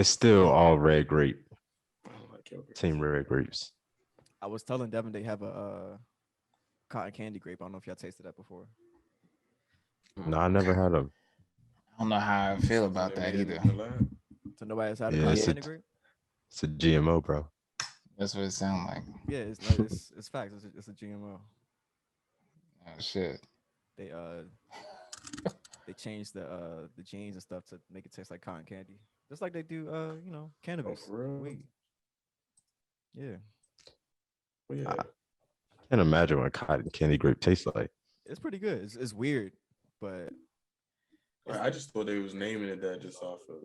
It's still all red grape. I don't like yogurt. Team red grapes. I was telling Devin they have a cotton candy grape. I don't know if y'all tasted that before. No, I never had them. I don't know how I feel Something about they that made either. in the lab. So nobody's had a Yeah, cotton it's candy grape. It's a GMO, bro. That's what it sounds like. Yeah, it's no, it's facts. It's a GMO. Oh shit. They they changed the genes and stuff to make it taste like cotton candy, just like they do cannabis, for real? weed. Yeah, Well, yeah. I can't imagine what cotton candy grape tastes like. it's pretty good. It's weird, but I just thought they was naming it that just off of,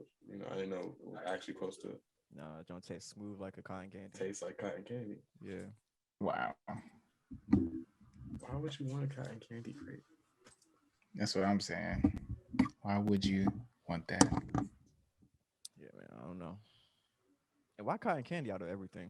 I didn't know it was actually supposed to no, it don't taste smooth like a cotton candy. taste like cotton candy. Yeah, Wow. Why would you want a cotton candy grape? That's what I'm saying. Why would you want that? yeah, man. I don't know. And why cotton candy out of everything?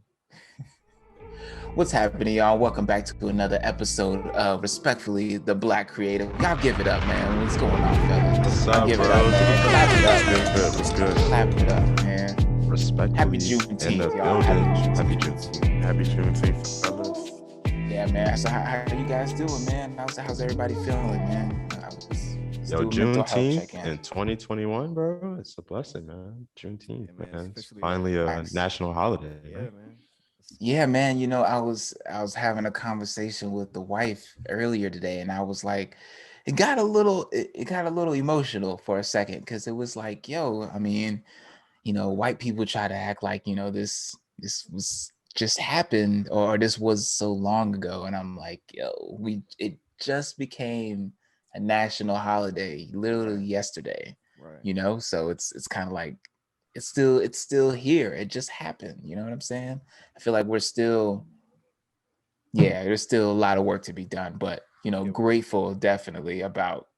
What's happening, y'all? Welcome back to another episode of Respectfully the Black Creative. Y'all give it up, man. What's going on, fellas? What's up, Give it bro? up, man. Clap it up. Good. What's good? Clap it up, man. Respectfully Happy in Juneteenth, the y'all. building. Happy Happy Juneteenth. Happy Juneteenth, fellas. Yeah, man. So how you guys doing, man? How's everybody feeling, man? Yo, Juneteenth in 2021, bro. It's a blessing, man. Juneteenth, Yeah, man, man. it's It's officially finally a nice. national holiday. Yeah, man. man. Yeah, man. I was having a conversation with the wife earlier today, and I was like, it got a little emotional for a second because it was like, yo, I mean, white people try to act like, this was just happened or this was so long ago, and I'm like, yo, it just became a national holiday literally yesterday, Right. So it's kind of like it's still here. It just happened. You know what I'm saying? I feel like there's still a lot of work to be done, but Yeah. grateful definitely about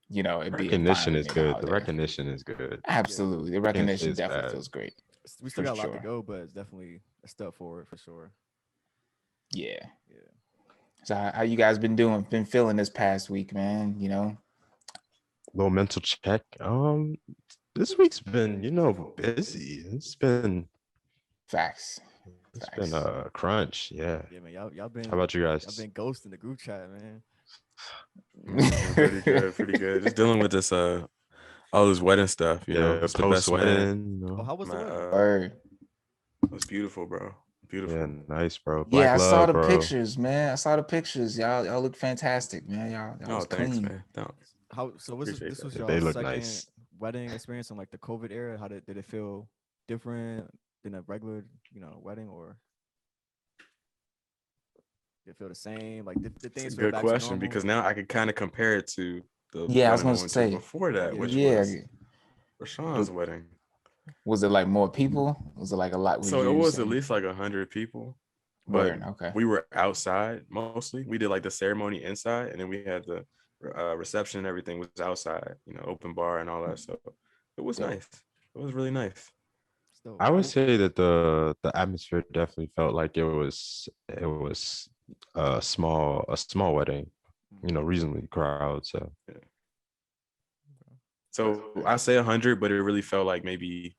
it being Recognition finally is made a good. The holiday. recognition is good. Absolutely, the Can't say recognition it's definitely bad. feels great. We still For got a lot to sure. go, but it's definitely a step forward for sure. Yeah. Yeah. So how you guys been feeling this past week, man? Little mental check. This week's been, busy. Facts. It's been a crunch. Yeah. Yeah, man. Y'all How about you y'all guys? been ghosting the group chat, man. Pretty good. Just dealing with this all this wedding stuff, Yeah, It's the post best man. wedding. Oh, how was the My, wedding? Word. It was beautiful, bro. Beautiful. Yeah, nice, bro. Black Yeah, I love, saw the bro. pictures, man. I saw the pictures. Y'all look fantastic, man. Y'all Oh, was thanks, clean. man. Thanks. How so? Was Appreciate this that. was Yeah, y'all they look second nice. wedding experience in like the COVID era? How did it feel different than a regular, wedding, or did it feel the same? Like did It's a things feel good back to question normal? because now I could kind of compare it to the Yeah, I was wedding I gonna went to say. before that, Yeah. which Yeah. was Rashawn's wedding. Was it like more people? Was it like a lot? Would So it you was say? at least like 100 people, but Word. Okay. we were outside mostly. We did like the ceremony inside, and then we had the reception and everything was outside, open bar and all that. So it was Dope. nice. It was really nice. Still, I would say that the atmosphere definitely felt like it was a small wedding, reasonably crowd. So Yeah. So I say 100, but it really felt like maybe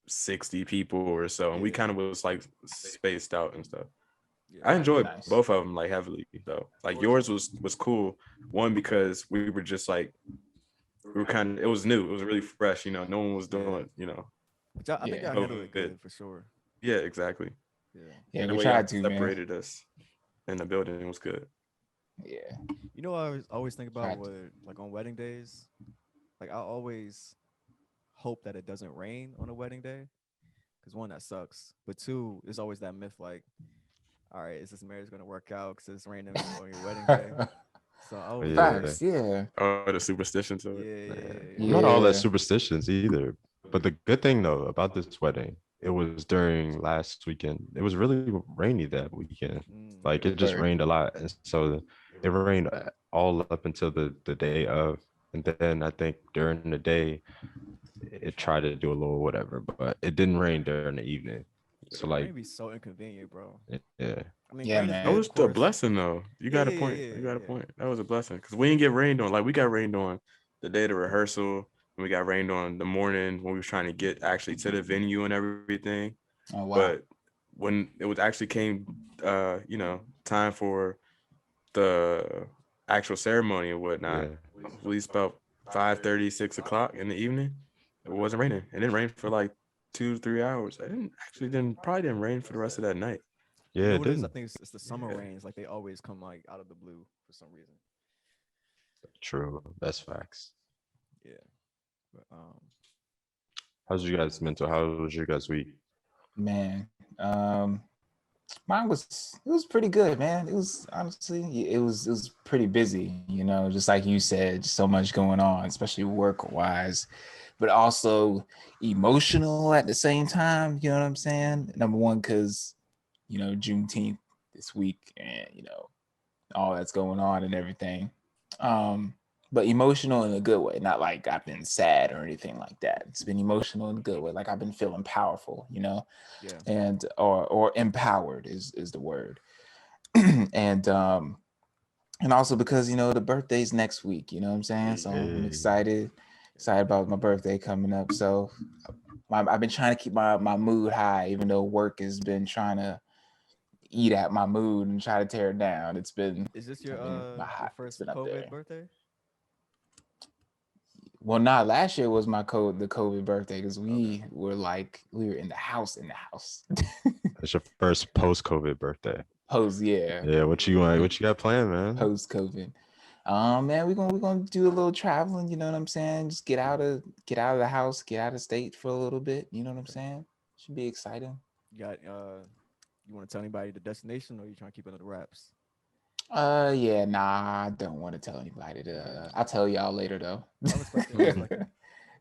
60 people or so, and we kind of was like spaced out and stuff. yeah. I enjoyed Nice. both of them like heavily though. Like yours was cool. One because we were just like it was new. It was really fresh. No one was doing. Which I think Yeah. I handled it good for sure. Yeah, exactly. Yeah. Yeah, And the we way y'all tried to, man. separated us in the building was good. Yeah. I always think about Tried what like on wedding days, like I always hope that it doesn't rain on a wedding day, because one, that sucks, but two, there's always that myth like, all right, is this marriage gonna work out because it's raining on your wedding day? So I always Yeah. Facts. Yeah. Oh, the superstition to it. yeah. I'm not all that Yeah. superstitions either. But the good thing though about this wedding, it was during last weekend. It was really rainy that weekend. Like it just Word. rained a lot, and so it rained all up until the day of, and then I think during the day it tried to do a little whatever, but it didn't rain during the evening. So Rain like, be so inconvenient, bro. yeah, I mean, Yeah, rain is man. That good, was of the course. blessing though. You got a point. You got a point. That was a blessing because we didn't get rained on. Like we got rained on the day of the rehearsal, We got rained on the morning when we was trying to get actually to the venue and everything. Oh wow. But when it was actually came, time for the actual ceremony and whatnot, Yeah. at least about 5:30, 6 o'clock in the evening, it wasn't raining. It didn't rain for like 2 to 3 hours. It probably didn't rain for the rest of that night. You Yeah, know it what it is? I didn't. think it's the summer Yeah. rains. Like they always come like out of the blue for some reason. True. That's facts. Yeah. But How's your guys' mental? How was your guys' week? Man, mine was pretty good, man. It was honestly it was pretty busy, just like you said, so much going on, especially work wise, but also emotional at the same time. You know what I'm saying? Number one, because Juneteenth this week, and all that's going on and everything. Um, but emotional in a good way, not like I've been sad or anything like that. It's been emotional in a good way, like I've been feeling powerful, yeah. and or empowered is the word. and also because the birthday's next week, you know what I'm saying? So I'm Hey. excited about my birthday coming up. So I've been trying to keep my mood high, even though work has been trying to eat at my mood and try to tear it down. It's been Is this I mean, my your high, it's first been up COVID there. birthday? Well, not last year was the COVID birthday because we were in the house It's your first post-COVID birthday. post yeah Yeah, what you want? What you got planned, man? post COVID. Man, we're gonna do a little traveling. You know what I'm saying? Just get out of the house, get out of state for a little bit. You know what I'm saying? Should be exciting. You got you want to tell anybody the destination, or you trying to keep it under wraps? Yeah, nah, I don't want to tell anybody. I'll tell y'all later though. I respect it. I respect it.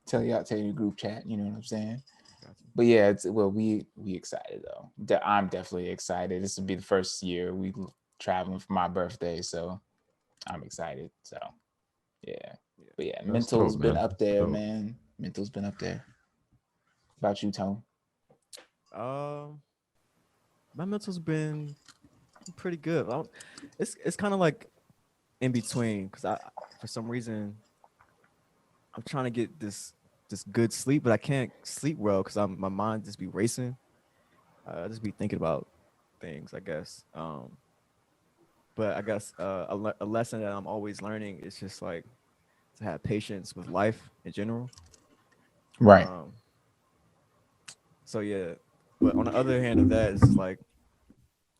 tell you in group chat. You know what I'm saying? Got you. But yeah, we excited though. I'm definitely excited. This will be the first year we traveling for my birthday, so I'm excited. So yeah, but yeah, That's mental's dope, been man. up That's there, dope. man. Mental's been up there. About you, Tone? Um, my mental's been pretty good. It's kind of like in between because I for some reason I'm trying to get this good sleep, but I can't sleep well because my mind just be racing. I just be thinking about things, I guess. But I guess a lesson that I'm always learning is just like to have patience with life in general. Right. Um, so yeah, but on the other hand of that, it's just like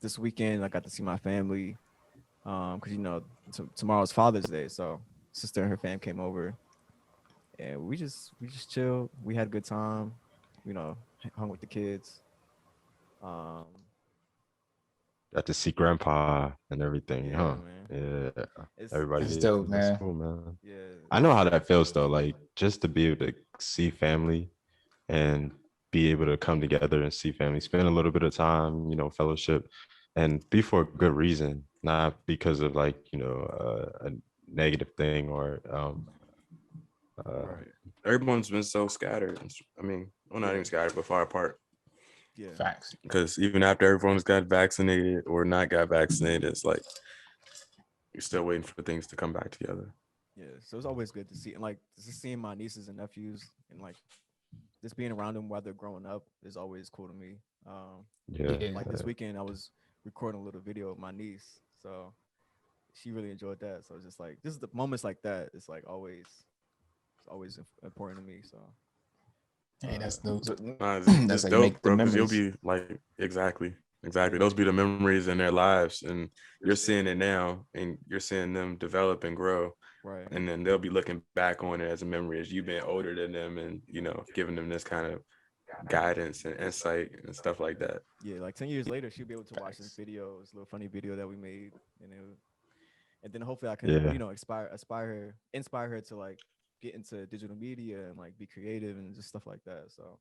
this weekend I got to see my family because tomorrow's Father's Day, so sister and her fam came over and we just chilled. We had a good time, you know, hung with the kids. Um, Got to see grandpa and everything, yeah, huh? man. Yeah. It's Everybody That's did. dope, That's man. cool, man. yeah, I know how that feels though. Like just to be able to see family and be able to come together and see family, spend a little bit of time, fellowship, and be for a good reason, not because of like, a negative thing or uh Right. Everyone's been so scattered. I mean, well, not yeah, even scattered, but far apart. yeah, Facts. Because even after everyone's got vaccinated or not got vaccinated, it's like you're still waiting for things to come back together. yeah. So it's always good to see and like just seeing my nieces and nephews and like just being around them while they're growing up is always cool to me. yeah. Yeah. Like this weekend, I was recording a little video of my niece, so she really enjoyed that. So it's just like this is the moments like that. It's like it's always important to me. So Hey, that's those. It's That's how you dope, make the bro. Because you'll memories. be like, exactly. yeah, Those be the memories in their lives, and you're seeing it now, and you're seeing them develop and grow, right, and then they'll be looking back on it as a memory as you've been older than them, and giving them this kind of guidance and insight and stuff like that. yeah. Like 10 years later, she'll be able to watch this Facts. video, this little funny video that we made, and then hopefully I can Yeah. inspire her to like get into digital media and like be creative and just stuff like that. So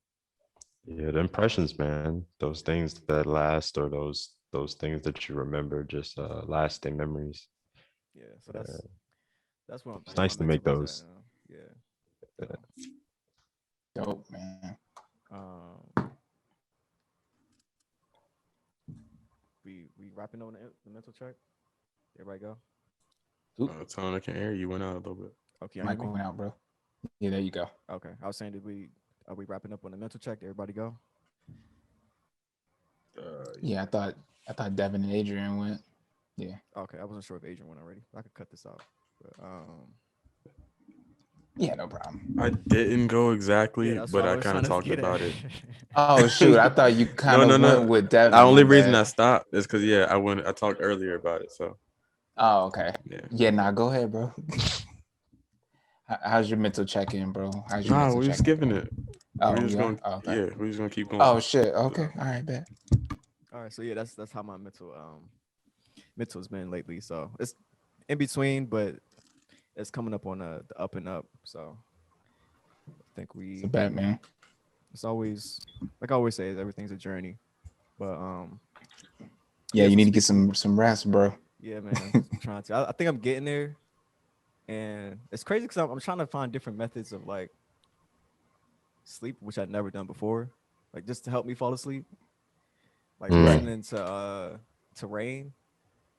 Yeah, the impressions, man. Those things that last or those things that you remember, just lasting memories. yeah, so Uh, that's where it's where my nice to make mental is at those. now. Yeah. Yeah. So Dope, man. um, we wrapping on the mental check. Everybody go. Oop, Tone, I can hear you went out a little bit. Okay, you hear mic me? went out, bro. Yeah, there you go. Okay, I was saying, are we wrapping up on the mental check? Did everybody go? Yeah, I thought Devin and Adrian went. Yeah. Okay, I wasn't sure if Adrian went already. I could cut this out. But, Yeah, no problem. I didn't go exactly, that's but what I I was kind trying of to talked get at. about it. Oh shoot, I thought you kind of No. went with Devin. The only my reason I bad. stopped is because I talked earlier about it. So Oh, okay. yeah. Yeah, nah, go ahead, bro. How's your mental check-in, bro? How's your Nah, mental we was check-in? skipping it. Oh, We just you are? gonna Oh, okay. we just gonna keep going. Oh shit. Okay. All right, bet. All right, so yeah, that's how my mental's been lately. So it's in between, but it's coming up on the up and up. So I think It's a bet, man. it's always, like I always say, everything's a journey. But Yeah, yeah, you so need to get some rest, bro. yeah, man, I'm trying to. I think I'm getting there, and it's crazy because I'm trying to find different methods of like sleep, which I'd never done before, like just to help me fall asleep. Like Right. listening to rain.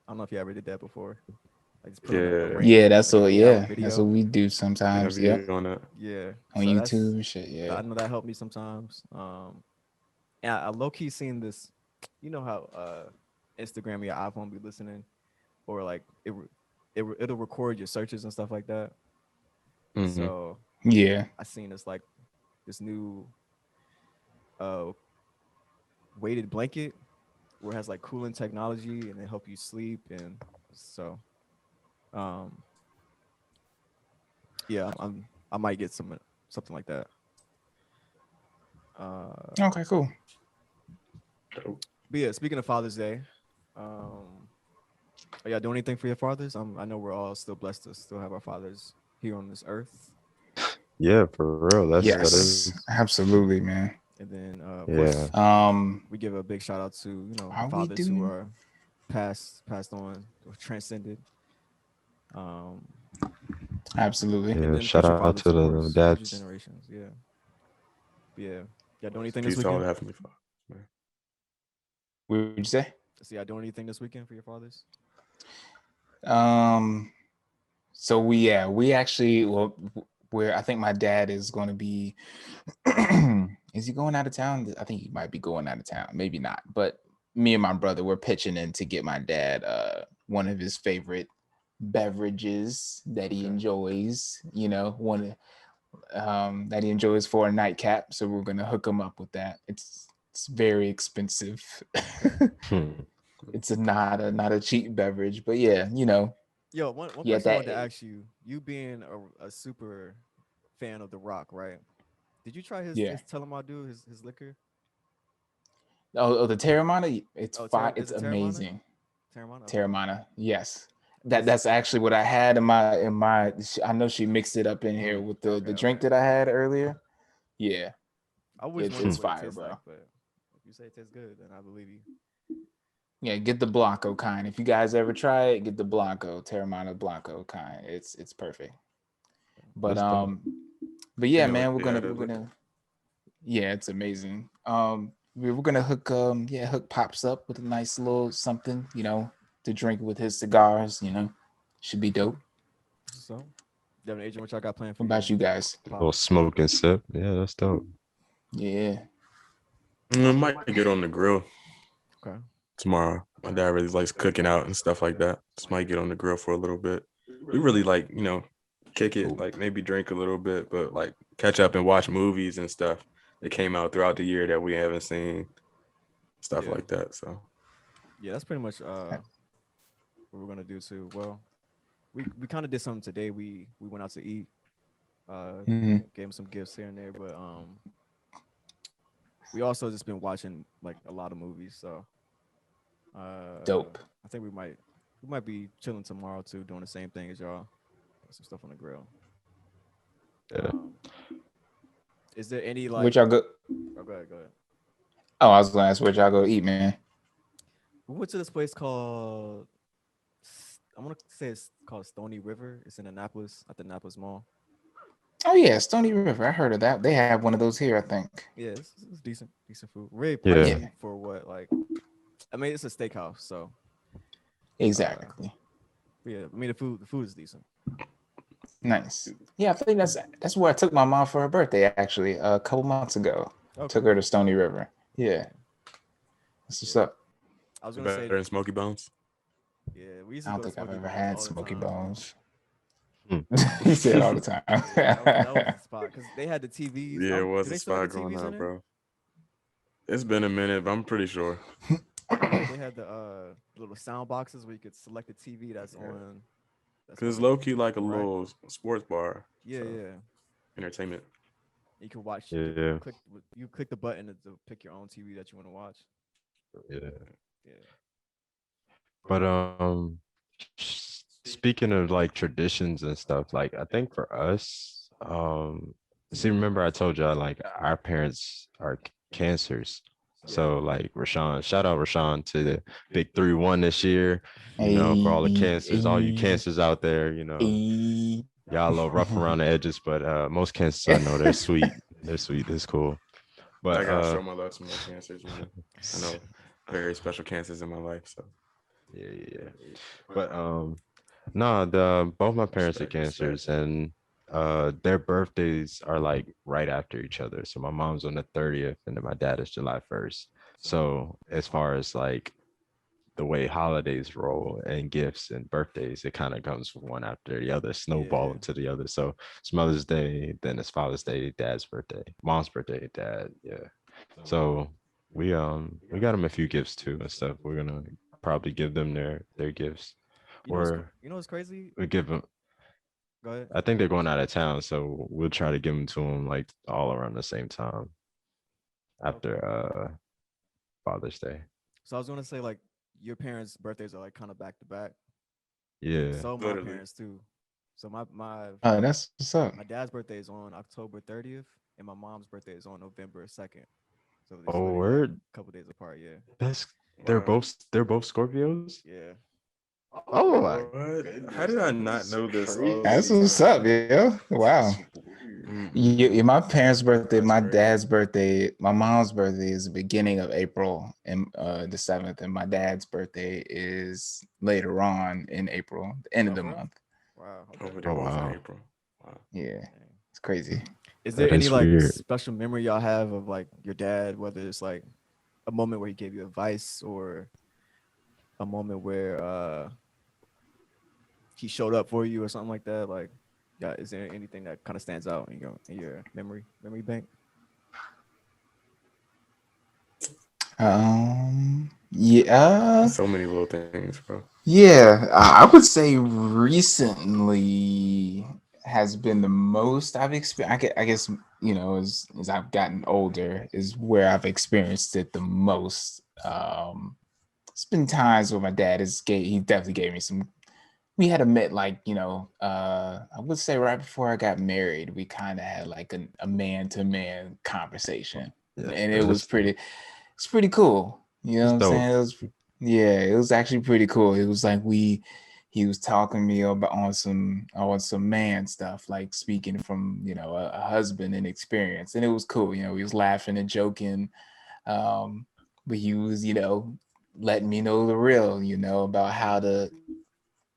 I don't know if you ever did that before. Like just put on a Yeah. rain, Yeah, that's like a what. 8 hour Yeah, video. that's what we do I sometimes. have Yep, you on that. Yeah, on so YouTube and shit. I Yeah. know that helped me sometimes. And I low key seen this. You know how Instagram, your iPhone be listening, or like it'll record your searches and stuff like that. Mhm. So Yeah. I seen this new uh weighted blanket where it has like cooling technology and it help you sleep, and so um yeah, I might get something like that. Okay. Cool. But yeah, speaking of Father's Day, are y'all doing anything for your fathers? I know we're all still blessed to still have our fathers here on this earth. Yeah, for real. That Yes, is. absolutely, man. And then of Yeah. course we give a big shout out to the Are we fathers who doing? are passed on or transcended. Um, Absolutely. and Yeah. then Shout future out fathers, to of the course, future dads. generations. Yeah, yeah. Y'all doing anything this Peace to all weekend? the Heavenly Father. Man. What would you say? So y'all doing anything this weekend for your fathers? Um. So we actually where I think my dad is going to be. Is he going out of town? I think he might be going out of town. Maybe not. But me and my brother we're pitching in to get my dad one of his favorite beverages that he Okay. enjoys. One that he enjoys for a nightcap. So we're gonna hook him up with that. It's very expensive. Hmm. It's not a cheap beverage, but yeah, Yo, one yeah, question I that wanted to ask you: you being a super fan of The Rock, right? Did you try yeah. his Telemadu, his liquor? Oh, the Terramana, it's Oh, fine. is It's it Terramana? amazing. Terramana. Okay. Terramana, yes. That 'Cause- that's actually what I had in my. I know she mixed it up in here with the drink okay. that I had earlier. Yeah, I always it's wondered it's what it fire, tastes like, bro. but if you say it tastes good, then I believe you. Yeah, get the Blanco kind. If you guys ever try it, get the Blanco, Terramana Blanco kind. It's perfect. But That's dope. but yeah, No, man, we're yeah, gonna that we're liquor. gonna yeah, it's amazing. We're gonna hook Pops up with a nice little something, to drink with his cigars, should be dope. So, Devin, Adrian, what y'all got planned for What about you guys? A Pop? little smoke and sip. Yeah, that's dope. Yeah. I might get on the grill Okay. tomorrow. My dad really likes cooking out and stuff like that. Just might get on the grill for a little bit. We really like, kick it, like maybe drink a little bit, but like catch up and watch movies and stuff that came out throughout the year that we haven't seen, stuff Yeah. like that. So Yeah, that's pretty much what we're gonna do too. Well, we kind of did something today. We went out to eat. Mhm. Gave him some gifts here and there, but we also just been watching like a lot of movies. So Dope. I think we might be chilling tomorrow too, doing the same thing as y'all. Put some stuff on the grill. Yeah. Is there any Which like? y'all go? Oh, go ahead. Go ahead. Oh, I was gonna ask where y'all go eat, man. We went to this place called. I want to say it's called Stony River. It's in Annapolis at the Annapolis Mall. Oh yeah, Stony River. I heard of that. They have one of those here, I think. Yeah, it's decent food. Really Yeah. pricey for what like. I mean, it's a steakhouse, so Exactly. yeah. I mean, the food is decent. Nice. Yeah, I think that's where I took my mom for her birthday actually, a couple months ago. Took Okay. her to Stony River. Yeah, Okay. that's what's Yeah. up. I was Is it gonna better say, than Smoky Bones? yeah, we used I to don't go to think I've Smoky ever Bones had all the Smoky time. Bones. Hmm. He said all the Yeah, that was time. the spot because they had the TVs. Yeah, it Do was a they still have the spot growing TVs in up, there? bro. It's been a minute, but I'm pretty sure. Yeah, they had the little sound boxes where you could select the TV Yeah. that's Cause on it's the low key like a right. little sports bar. Yeah, So yeah. entertainment. You can watch. Yeah, You click the button to pick your own TV that you want to watch. yeah. Yeah. But speaking of like traditions and stuff, like I think for us, see, remember I told y'all like our parents are cancers. Yeah. So like Rashawn, shout out Rashawn to the big 3-1 this year, for all the Hey, cancers, all you hey, cancers out there, hey. y'all a little rough around the edges, but most cancers I know they're sweet. They're sweet. It's cool. I But gotta show my love to my cancers, man. I know very special cancers in my life. So yeah. But no, the both my parents are cancers and their birthdays are like right after each other. So my mom's on the 30th and then my dad is July 1st. So as far as like the way holidays roll and gifts and birthdays, it kind of comes one after the other, snowball Yeah. into the other. So it's Mother's Day, then it's Father's Day, Dad's birthday, Mom's birthday, Dad. Yeah. So we got them a few gifts too and stuff. We're gonna probably give them their gifts, or You know what's crazy? we give them. Go ahead. I think they're going out of town, so we'll try to give them to them like all around the same time Okay. after Father's Day. So I was gonna say like your parents' birthdays are like kind of back to back. Yeah. So my literally, parents too. So That's what's up. my dad's birthday is on October 30th, and my mom's birthday is on November 2nd. So it's Oh, literally like word. a couple days apart. Yeah. That's wow. they're both Scorpios. Yeah. Oh my What? How did I not know this all That's this what's up, time? yo. Wow. My parents' birthday, That's my crazy. dad's birthday, my mom's birthday is the beginning of April and the 7th, and my dad's birthday is later on in April, the end of the Okay. month. Wow. Oh, Okay. but oh they're both in wow. April. Wow. Yeah, Dang. it's crazy. Is there That any is like weird. special memory y'all have of like your dad, whether it's like a moment where he gave you advice or a moment where he showed up for you or something like that? Like, yeah, is there anything that kind of stands out in your memory bank? Yeah, So many little things, bro. yeah. I would say recently has been the most I've experienced. I guess as I've gotten older is where I've experienced it the most. It's been times where my dad he definitely gave me some. We had a met like I would say right before I got married, we kind of had like a man to man conversation, Yeah, and that's it's pretty cool. You know it's what I'm dope. saying? It was actually pretty cool. It was like he was talking to me about on some man stuff, like speaking from a husband and experience, and it was cool. He was laughing and joking, but he was letting me know the real, about how to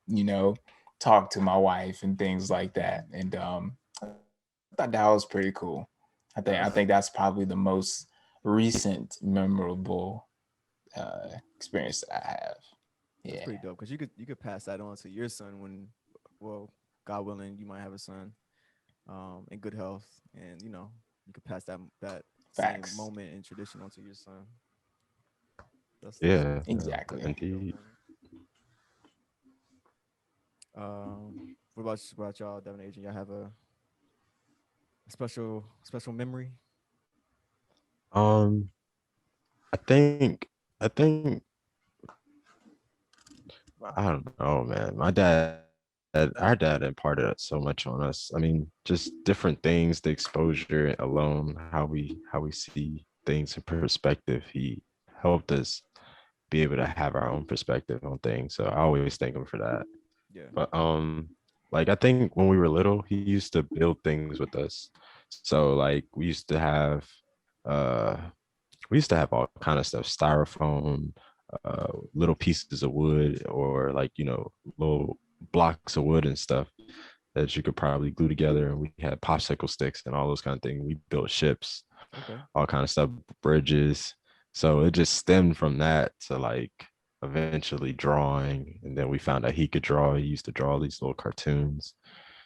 you know talk to my wife and things like that, and I thought that was pretty cool. I think that's probably the most recent memorable experience that I have. That's Yeah, pretty dope because you could pass that on to your son when, well, God willing, you might have a son, in good health, and you could pass that same facts. moment and tradition onto your son. Yeah, That's Exactly. pretty dope, indeed. man. What about y'all, Devin, Agent? Y'all have a special memory? Um, I think I don't know, man. Our dad imparted so much on us. I mean, just different things, the exposure alone, how we see things in perspective. He helped us be able to have our own perspective on things. So I always thank him for that. Yeah. But like I think when we were little, he used to build things with us. So like uh we used to have all kind of stuff, styrofoam, little pieces of wood, or like little blocks of wood and stuff. that you could probably glue together, and we had popsicle sticks and all those kind of things. We built ships, Okay. all kind of stuff, bridges. So it just stemmed from that to like eventually drawing, and then we found out he could draw. He used to draw these little cartoons.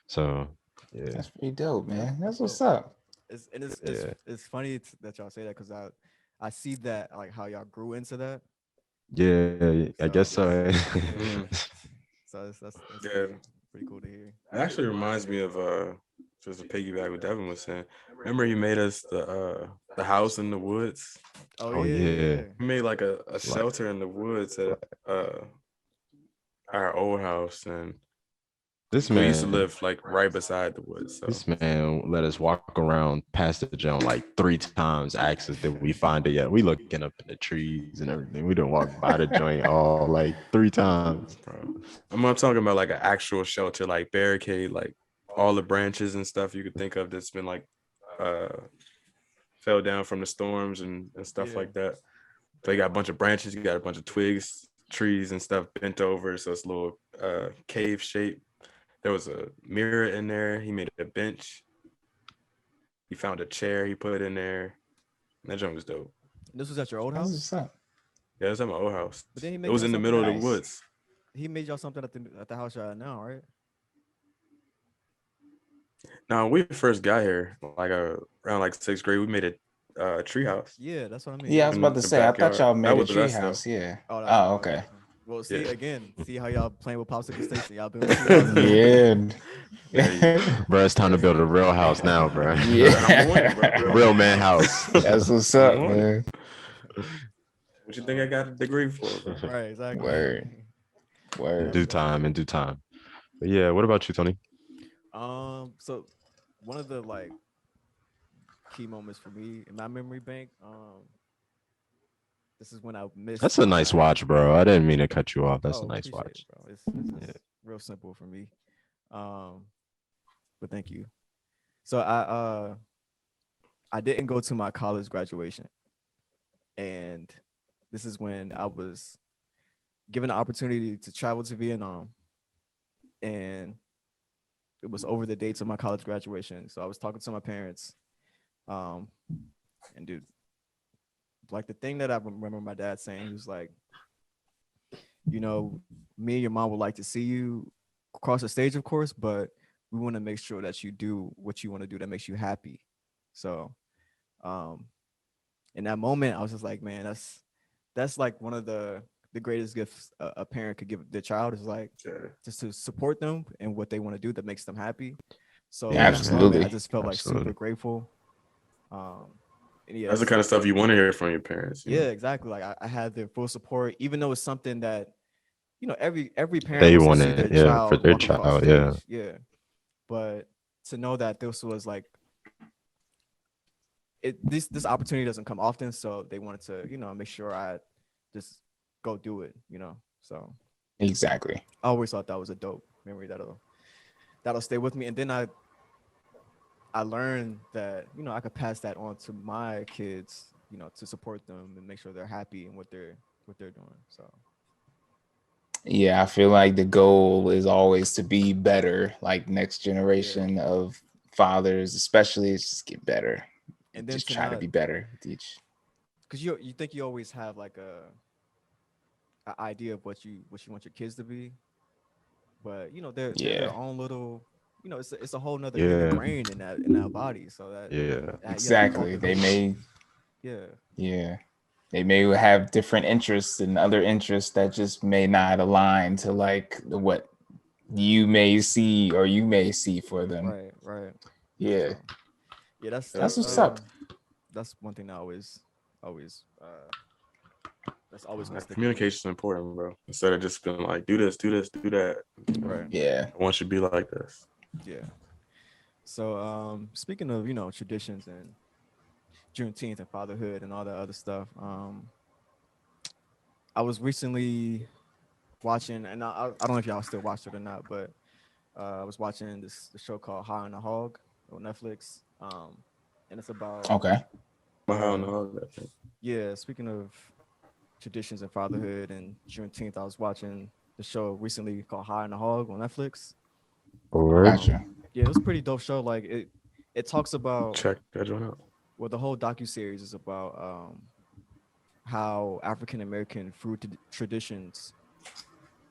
So yeah, That's pretty dope, man. That's what's dope. up. yeah, It's funny that y'all say that because I see that like how y'all grew into that. yeah. I So guess so. so that's Yeah. pretty cool to hear. It actually reminds me of just to piggyback what Devin was saying. Remember he made us the house in the woods? Oh, Oh, yeah. He made like a Like- shelter in the woods at our old house, and This we used to man, live like right beside the woods. So this man let us walk around past the joint like 3 times, asked us did we find it yet. We looking up in the trees and everything. We didn't walk by the joint all like 3 times. bro, I'm talking about like an actual shelter, like barricade, like all the branches and stuff you could think of that's been like uh fell down from the storms and stuff Yeah. like that. So you got a bunch of branches, you got a bunch of twigs, trees and stuff bent over, so it's a little cave shape. There was a mirror in there. He made a bench. He found a chair he put in there. That joint was dope. This was at your old That's house. what's up. Yeah, it was at my old house. But then he It made was y'all in the something middle of nice. the woods. He made y'all something at the house y'all at now, right? Now, when we first got here, like around like 6th grade, we made a tree house. Yeah, that's what I mean. Yeah, I was In about to the say. I thought backyard. y'all That made a was tree us, though. house. Yeah. Oh, Oh, okay. Well, see Yeah. again, see how y'all playing with popsicle sticks and y'all building treehouse? Yeah. Bro, it's time to build a real house now, bro. I'm on it, bro. Yeah. Real man house. That's what's up, I'm on it. man. What you think I got a degree for, bro? Right, exactly. Word. In Word. due time, in due time. But yeah, what about you, Tony? So one of the like key moments for me in my memory bank, this is when I missed. That's a nice my- watch, bro. I didn't mean to cut you off. That's Oh, a nice appreciate watch. it, bro. It's just real simple for me. But thank you. So I didn't go to my college graduation, and this is when I was given the opportunity to travel to Vietnam, and it was over the dates of my college graduation. So I was talking to my parents, and dude, like the thing that I remember my dad saying, he was like, you know, me and your mom would like to see you cross the stage, of course, but we want to make sure that you do what you want to do that makes you happy. So, in that moment, I was just like, man, that's like one of the greatest gifts a parent could give their child is like just to support them and what they want to do that makes them happy. So Yeah, in that moment, absolutely. I just felt like Absolutely. super grateful. And yeah, That's the kind of stuff you want to hear from your parents. you yeah, know? exactly. Like I had their full support, even though it's something that every parent They wants to see want their it, yeah, for child their walk across child, yeah. stage. Yeah, but to know that this was like this opportunity doesn't come often, so they wanted to make sure I just go do it. So Exactly. I always thought that was a dope memory that'll stay with me. And then I learned that I could pass that on to my kids, to support them and make sure they're happy in what they're doing. So Yeah, I feel like the goal is always to be better. Like next generation of fathers, especially, is just get better. and then Just to try to not, be better with each. because you think you always have like a idea of what you want your kids to be, but they're Yeah. their own little, it's a whole nother Yeah. human brain in that body. So that Yeah. that you have to Exactly. They cultivate. may, Yeah. they may have different interests and other interests that just may not align to like what you may see or you may see for them. Right. Yeah. So, yeah, That's what's up. That's one thing that always that's always gonna stick with me. Communication is important, bro. Instead of just being like, do this, do that. Right. Yeah. I want you to be like this. Yeah. So speaking of traditions and Juneteenth and fatherhood and all that other stuff, I was recently watching, and I don't know if y'all still watch it or not, but I was watching the show called High on the Hog on Netflix, and it's about Okay. I don't know that thing. yeah. Speaking of traditions and fatherhood and Juneteenth, I was watching the show recently called High on the Hog on Netflix, Or Gotcha. Yeah, it was a pretty dope show. Like it talks about Check that joint out. well, the whole docu series is about how African American food traditions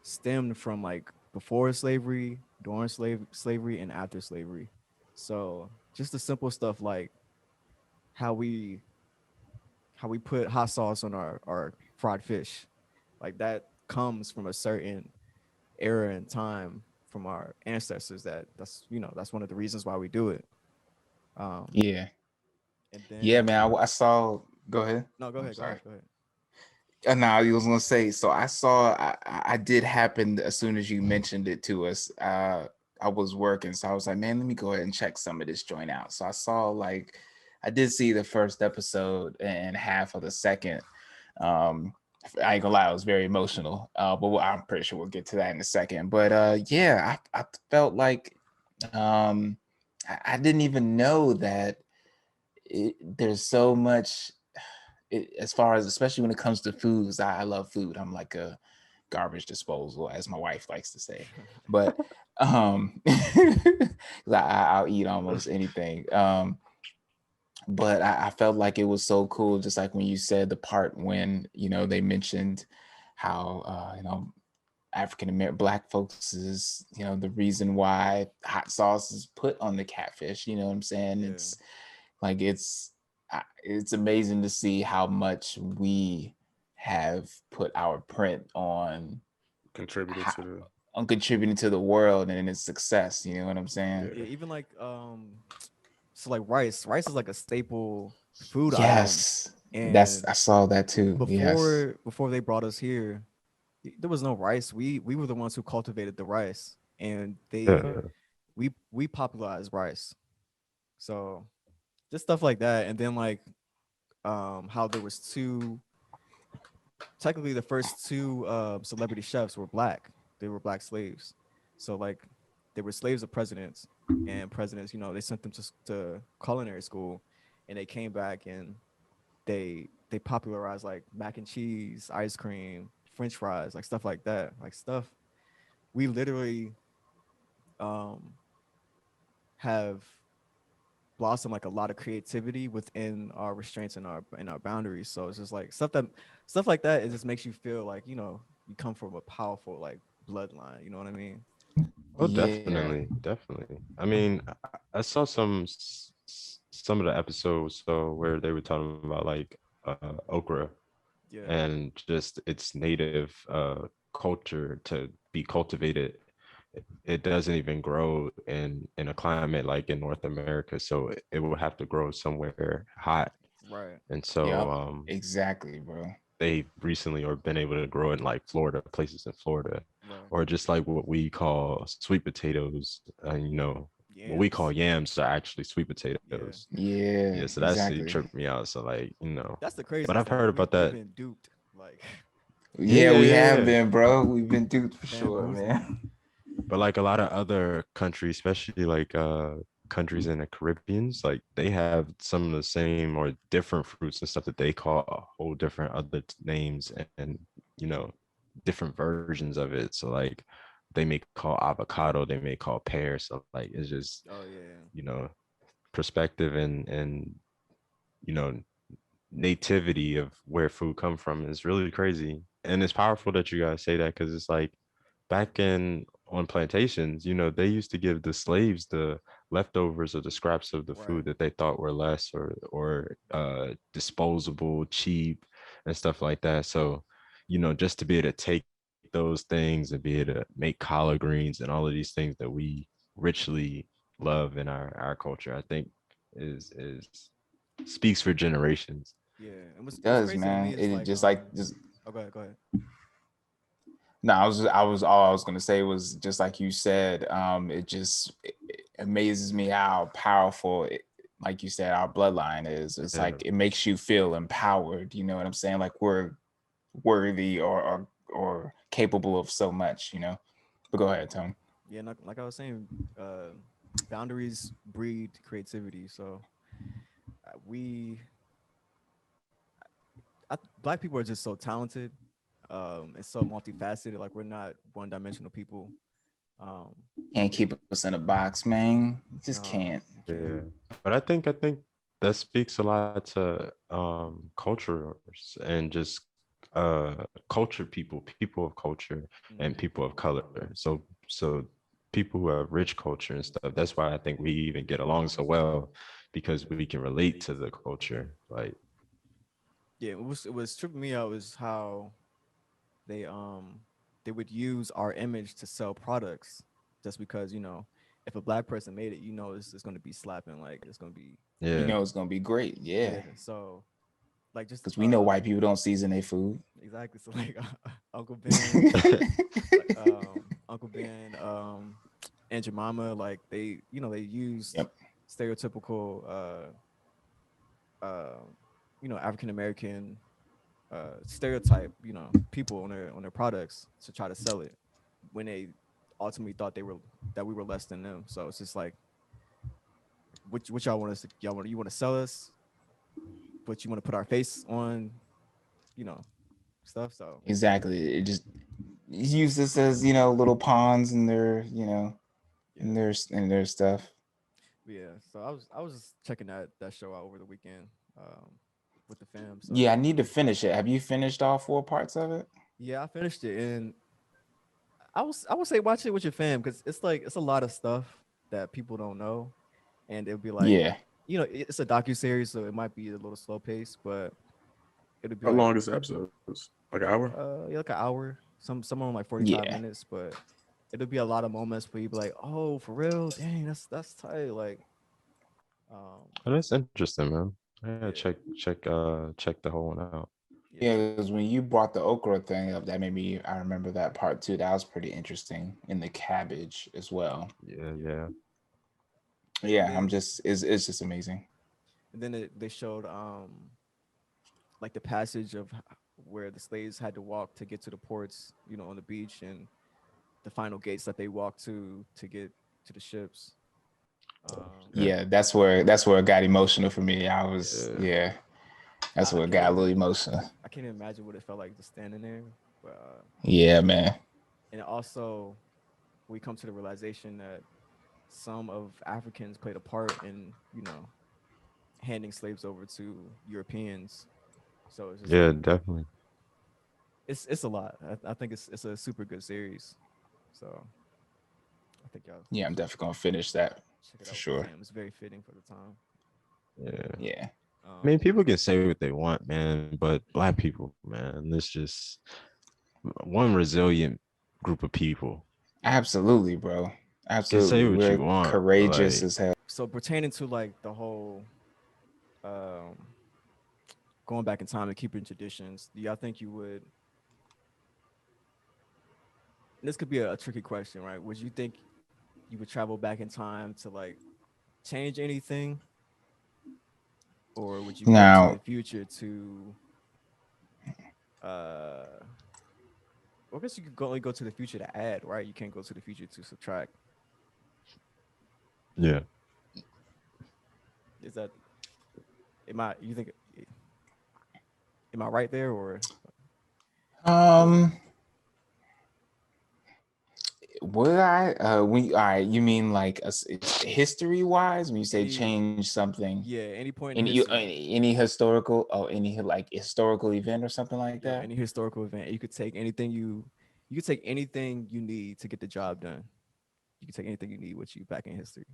stemmed from like before slavery, during slavery, and after slavery. So just the simple stuff like how we put hot sauce on our fried fish, like that comes from a certain era and time from our ancestors. That's that's one of the reasons why we do it. Um, Yeah. and Yeah, then man. I saw. Go ahead. no, go I'm ahead, go sorry. ahead, go ahead. No, I was gonna say. So I saw. I did happen as soon as you mentioned it to us. I was working, so I was like, man, let me go ahead and check some of this joint out. So I saw like, I did see the first episode and half of the second. Um, I ain't gonna lie, it was very emotional. But I'm pretty sure we'll get to that in a second. But yeah, I felt like I didn't even know that there's so much as far as, especially when it comes to foods. I love food. I'm like a garbage disposal, as my wife likes to say. But 'cause I'll eat almost anything. But I felt like it was so cool, just like when you said the part when they mentioned how African American Black folks is the reason why hot sauce is put on the catfish. You know what I'm saying? Yeah, It's like it's amazing to see how much we have put our print Contributed how, to the on contributing to the world and its success. You know what I'm saying? yeah, even like so like rice is like a staple food item, Yes, that's and I saw that too. Yes. before they brought us here, there was no rice. We were the ones who cultivated the rice, and yeah, we popularized rice. So just stuff like that, and then like how there was two, technically the first two celebrity chefs were black. They were black slaves. So like they were slaves of presidents, and presidents, they sent them to culinary school, and they came back and they popularized like mac and cheese, ice cream, French fries, like stuff like that, like stuff we literally um have blossom like a lot of creativity within our restraints and our boundaries. So it's just like stuff like that. It just makes you feel like you come from a powerful like bloodline. You know what I mean? oh, Yeah. definitely, definitely. I mean, I saw some of the episodes so where they were talking about like okra Yeah. and just its native culture to be cultivated. It doesn't even grow in a climate like in North America, so it will have to grow somewhere hot. Right. And so Yep. Exactly, bro. they recently or been able to grow in like Florida, places in Florida, Right. or just like what we call sweet potatoes, and what we call Yams. yams are actually sweet Yeah. potatoes. Yeah, Yeah, so that's it exactly. tripped me out. So like, That's the but craziest I've thing. heard We about we've that. been duped. Like Yeah, Yeah, yeah, we yeah, have yeah. been, bro. We've been duped for sure, bamboozled. man. But like a lot of other countries, especially like countries in the Caribbeans, like they have some of the same or different fruits and stuff that they call a whole different other names and you know different versions of it. So like they may call avocado, they may call pear. So like it's just Oh yeah. you know perspective and you know nativity of where food come from is really crazy. And it's powerful that you guys say that because it's like back in on plantations, they used to give the slaves the leftovers or the scraps of the Right. food that they thought were less or disposable, cheap, and stuff like that. So, just to be able to take those things and be able to make collard greens and all of these things that we richly love in our culture, I think is speaks for generations. Yeah. And It what's does, crazy to me man. is It like just like just oh go ahead. no, I was all I was gonna say was just like you said. It amazes me how powerful, like you said, our bloodline is. It's Yeah. like it makes you feel empowered. You know what I'm saying? Like we're worthy or capable of so much. But go ahead, Tone. Yeah, like I was saying, boundaries breed creativity. So we black people are just so talented and so multifaceted. Like we're not one dimensional people. Um, Can't keep us in a box, man. You just no, can't. you Yeah, can't. but I think that speaks a lot to culture and just culture people of culture and Mhm. people of color. So people who have rich culture and stuff. That's why I think we even get along so well because we can relate to the culture. Like, Yeah, it was tripping me out is how they um they would use our image to sell products just because if a black person made it, it's going to be slapping, like it's going to be You yeah, know it's gonna be great, yeah. yeah. So like just Because we know white people don't season their food. exactly. So like Uncle Ben, like Uncle Ben, and Jemima, like they used Yep. stereotypical uh African American stereotype, people on their products to try to sell it when they ultimately thought that we were less than them. So it's just like, what y'all want us to you want to sell us, but you want to put our face on, you know, stuff. So Exactly. It just use this as, little pawns in their, yeah, in their stuff. yeah. So I was just checking that show out over the weekend, um, with the fam. Yeah, So I need to finish it. Have you finished all 4 parts of it? yeah, I finished it, and I would say watch it with your fam because it's like it's a lot of stuff that people don't know, and it'll be like, Yeah. it's a docu series, so it might be a little slow paced, but it'll be How like long is the episodes? Like an hour? yeah, like an hour, some like 45 Yeah. minutes, but it'll be a lot of moments where you be like, oh, for real, dang, that's tight, like oh, that's interesting, man. Yeah, yeah, check the whole one out. yeah, Yeah, because when you brought the okra thing up, that made me, I remember that part too. That was pretty interesting. In the cabbage as well. Yeah, yeah. and Yeah, then it's just amazing. they showed like the passage of where the slaves had to walk to get to the ports, on the beach, and the final gates that they walked to get to the ships. Okay. Yeah, that's where it got emotional for me. I was, Yeah. yeah, that's I where it can't got a little even emotional. I can't even imagine what it felt like just standing there. But Yeah, man. and also we come to the realization that some of Africans played a part in handing slaves over to Europeans. So it's just Yeah, like definitely. it's a lot. I think it's a super good series. So I think y'all Yeah, I'm definitely gonna finish that check it for out with the sure. fam. It's very fitting for the time. Yeah. Yeah, I mean, Um, people can say what they want, man, but black people, man, it's just one resilient group of people. absolutely, bro. You can say Absolutely, what you we're want, but courageous like, as hell. so pertaining to like the whole um, going back in time and keeping traditions, do y'all think you would? And this could be a tricky question, right? Would you think you would travel back in time to like change anything, or would you go to the Now, future to? Uh, well, I guess you could only go to the future to add, right? You can't go to the future to subtract. yeah. Is that am I? You think am I right there, or um, would I? We all right? You mean like history wise? When you say any? change something, Yeah, any point in any history. any historical, any like historical event or something like Yep, that? any historical event. You could take anything you could take anything you need to get the job done. You can take anything you need with you back in history.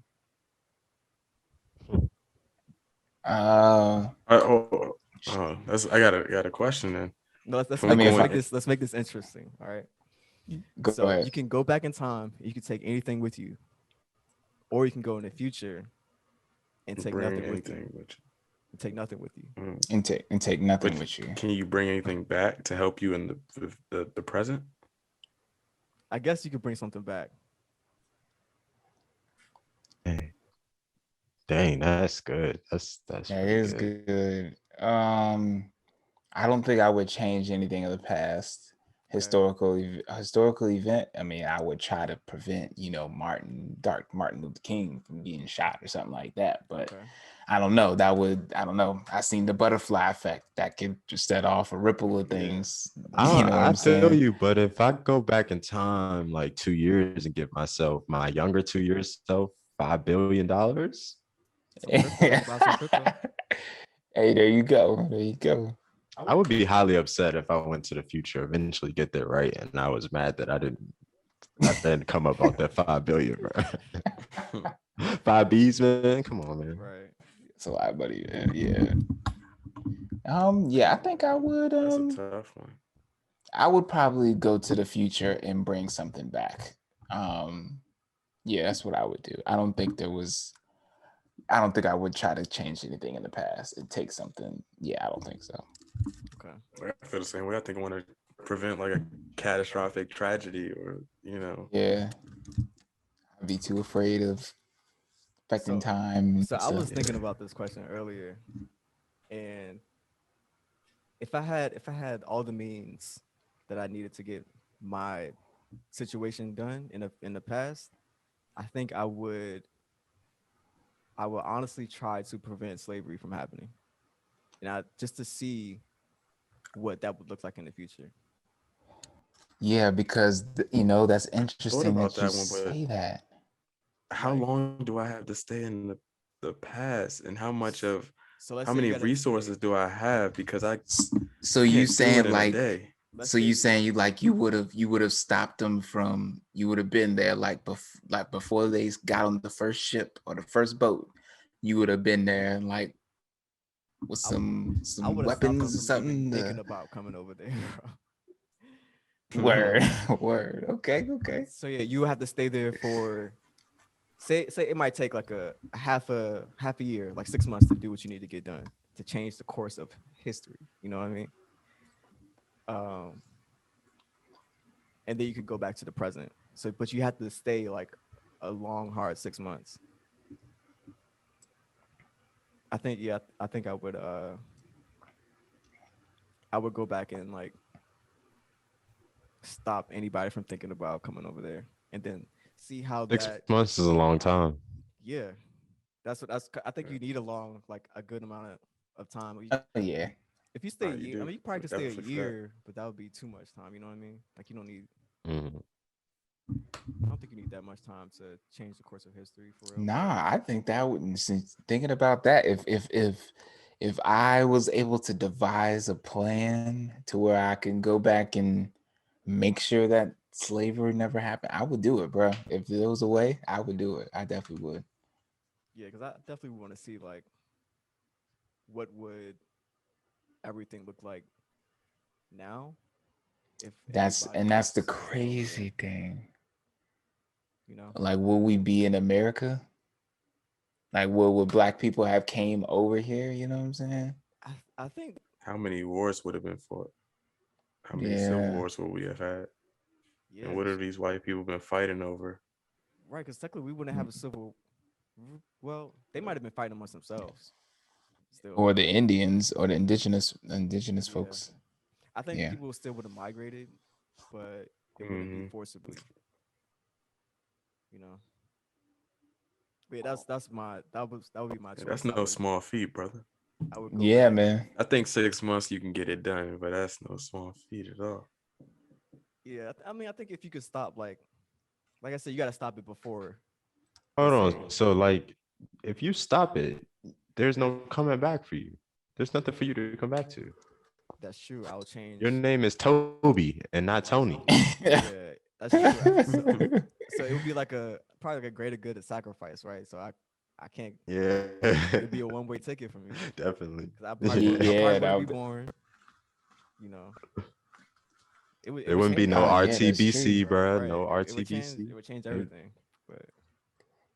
Uh, That's I got a question then. No, let's If I I'm make mean, let's if make going, this let's make this interesting. All right. go So ahead. you can go back in time. You can take anything with you, or you can go in the future and take bring nothing with you. anything, which, And take nothing with you. And take nothing but with you. can you bring anything back to help you in the present? I guess you could bring something back. Hey, dang, that's good. That's That pretty is good. good. I don't think I would change anything of the past. Okay. Historical event. I mean, I would try to prevent, Martin Luther King from being shot or something like that. But Okay. I don't know. I don't know. I seen the butterfly effect that could just set off a ripple of Yeah. things. I, You know what I I'm feel saying? you, but if I go back in time like 2 years and give myself my younger 2 years self $5 billion, Some crypto, buy some crypto. Hey, there you go. There you go. I would be highly upset if I went to the future, eventually get there right, and I was mad that I didn't come up out that 5 billion, bro. Five B's, man. Come on, man. Right. It's a lot, buddy. Yeah. Yeah, I think I would. That's a tough one. I would probably go to the future and bring something back. Yeah, that's what I would do. I don't think I would try to change anything in the past. It takes something. Yeah, I don't think so. Okay. I feel the same way. I think I want to prevent like a catastrophic tragedy, or Yeah. I'd be too afraid of affecting So- time. and So I stuff. was thinking about this question earlier, and if I had all the means that I needed to get my situation done in the past, I think I would honestly try to prevent slavery from happening, and just to see what that would look like in the future. Yeah, because that's interesting about that you that one, but say that. how Right. long do I have to stay in the past, and how much of So let's how say you many gotta resources do I have? Because I So you can't do it saying in a like day. let's so say you saying you would have stopped them from you would have been there like before they got on the first ship or the first boat. You would have been there like with I would some have stopped them weapons or from even something. thinking about coming over there. Bro. Word, word. Okay, okay. So yeah, you have to stay there for say it might take like a half a year, like 6 months to do what you need to get done to change the course of history. You know what I mean? Um, and then you could go back to the present. So, but you have to stay like a long, hard 6 months. I think yeah, I think I would go back and like stop anybody from thinking about coming over there, and then see how Six that months is a long time. yeah, I think you need a long like a good amount of time. Yeah. If you stay a You year, I do. mean, you probably could stay a Definitely for that. year, but that would be too much time. You know what I mean? Like you don't need. Mhm. I don't think you need that much time to change the course of history for real. Nah, I think that would since thinking about that, if I was able to devise a plan to where I can go back and make sure that slavery never happened, I would do it, bro. If there was a way, I would do it. I definitely would. Yeah, because I definitely want to see like what would everything look like now if That's everybody that's the was over there, crazy thing. you know? Like, will we be in America? Like, would black people have came over here? You know what I'm saying? I think How many wars would have been fought? How many civil Yeah. wars would we have had? yeah, And what have these white people been fighting over? right. Because technically we wouldn't have a civil. Well, they might have been fighting amongst themselves. Still, Or the Indians or the indigenous Yeah. folks. I think Yeah. people still would have migrated, but it wouldn't be Mhm. forcibly. You know. But yeah, that would be my choice. That's no small feat, brother. I would go Yeah, back. man. I think 6 months you can get it done, but that's no small feat at all. Yeah, I mean, I think if you could stop, like I said, you got to stop it before. Hold let's on. say- So like, if you stop it, there's no coming back for you. There's nothing for you to come back to. That's true. I'll change. Your name is Toby and not Tony. Yeah, that's true. So it would be like probably like a greater good at sacrifice, right? So I can't. Yeah. It'd be a one-way ticket for me. Definitely. 'Cause I probably, Yeah, I probably that wouldn't would- be born. You know, it would. It There would wouldn't be change no Ah, everything. yeah, that's RTBC, true. bro. Right. No It would change. RTBC. It would change everything. But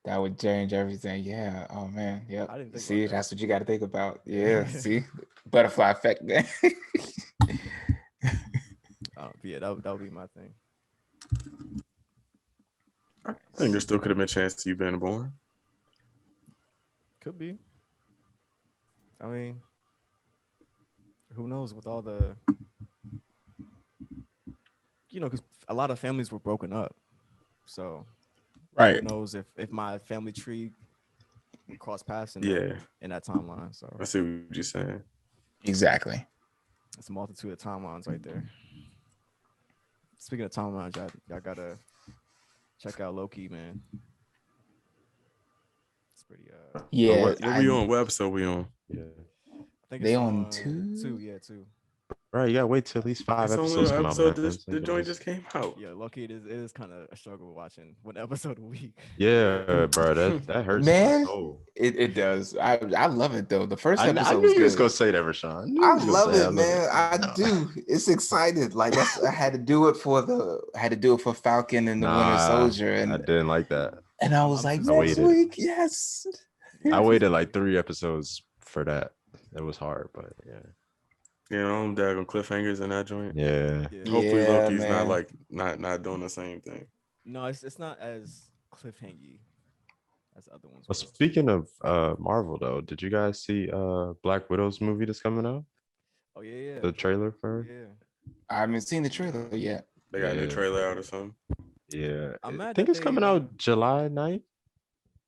That would change everything. Yeah. Oh man. Yep. I didn't think See, about that. that's what you got to think about. Yeah. Yeah. See, butterfly effect, man. Yeah, that would be my thing. I think there still could have been a chance to you being born. Could be. I mean, who knows with all the, because a lot of families were broken up. So Right. who knows if my family tree cross paths in Yeah, that timeline. So I see what you're saying. Exactly. it's a multitude of timelines right there. Speaking of timelines, y'all gotta check out Loki, man. It's pretty. Yeah, What we on? What episode we on? Yeah. I think They it's on on two? two. Yeah, two. Right, you gotta wait till at least 5 It's only episodes an come out, episode. man. The joint just came out. Yeah, Loki. It is kind of a struggle watching one episode a week. Yeah, bro, that hurts my man, soul. it does. I love it though. The first I episode knew was you was good. gonna say that, Rashawn. knew you I was gonna love say it, man. I No. do. It's excited. Like I had to do it for Falcon and the Winter Nah, Soldier, I and didn't like that. I was I'm like, too next waited. week, yes. I waited like 3 episodes for that. It was hard, but yeah. You know, I'm daggone cliffhangers in that joint. Yeah. Yeah. Hopefully, Yeah, Loki's man. not like not doing the same thing. No, it's not as cliffhangy as other ones. Well, were. speaking of Marvel though, did you guys see Black Widow's movie that's coming out? Oh yeah. The trailer for it? Yeah. I haven't seen the trailer yet. They got a new Yeah. trailer out or something. Yeah. I'm I mad think that it's they, coming out July 9th.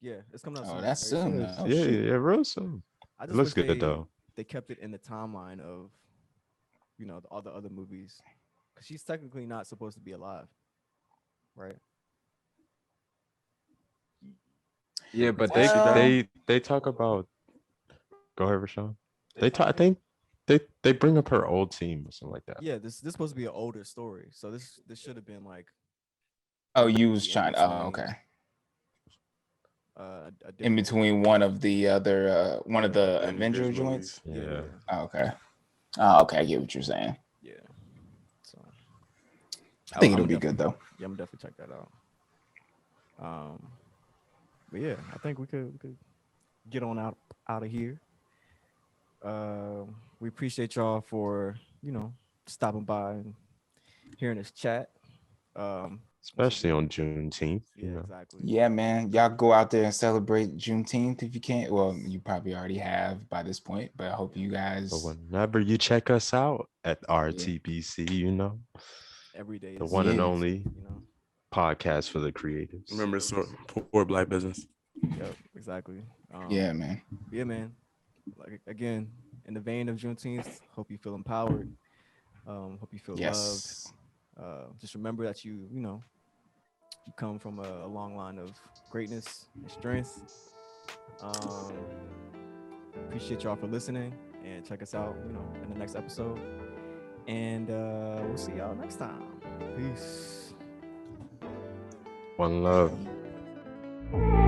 Yeah, it's coming out Oh, soon. that's very soon. Yeah, Oh, yeah, shoot. yeah, real soon. I It just looks wish good though. they kept it in the timeline of, all the other movies, because she's technically not supposed to be alive, right? Yeah, but Well- they talk about. Go ahead, Rashawn. They talk. I think they bring up her old team or something like that. Yeah, this supposed to be an older story, so this should have been like Oh, you was in trying. Oh, between, okay. a In different- between one of the other, one of the Avengers Avenger joints. movies. Yeah. Oh, okay. Oh, okay. I get what you're saying. yeah. So I think I'm it'll be definitely- good though. Yeah, I'm definitely check that out. But yeah, I think we could get on out of here. We appreciate y'all for stopping by and hearing us chat. Especially on Juneteenth. Yeah, You know. exactly. Yeah, man. Y'all go out there and celebrate Juneteenth if you can. Well, you probably already have by this point, but I hope you guys. But whenever you check us out at RTBC, Every day the is one and Yeah. only podcast for the creatives. Remember, so poor black business. Yep, exactly. Yeah, man. Yeah, man. Like again, in the vein of Juneteenth, hope you feel empowered. Hope you feel Yes. loved. Just remember that you come from a long line of greatness and strength. Appreciate y'all for listening and check us out, in the next episode. And we'll see y'all next time. Peace. One love.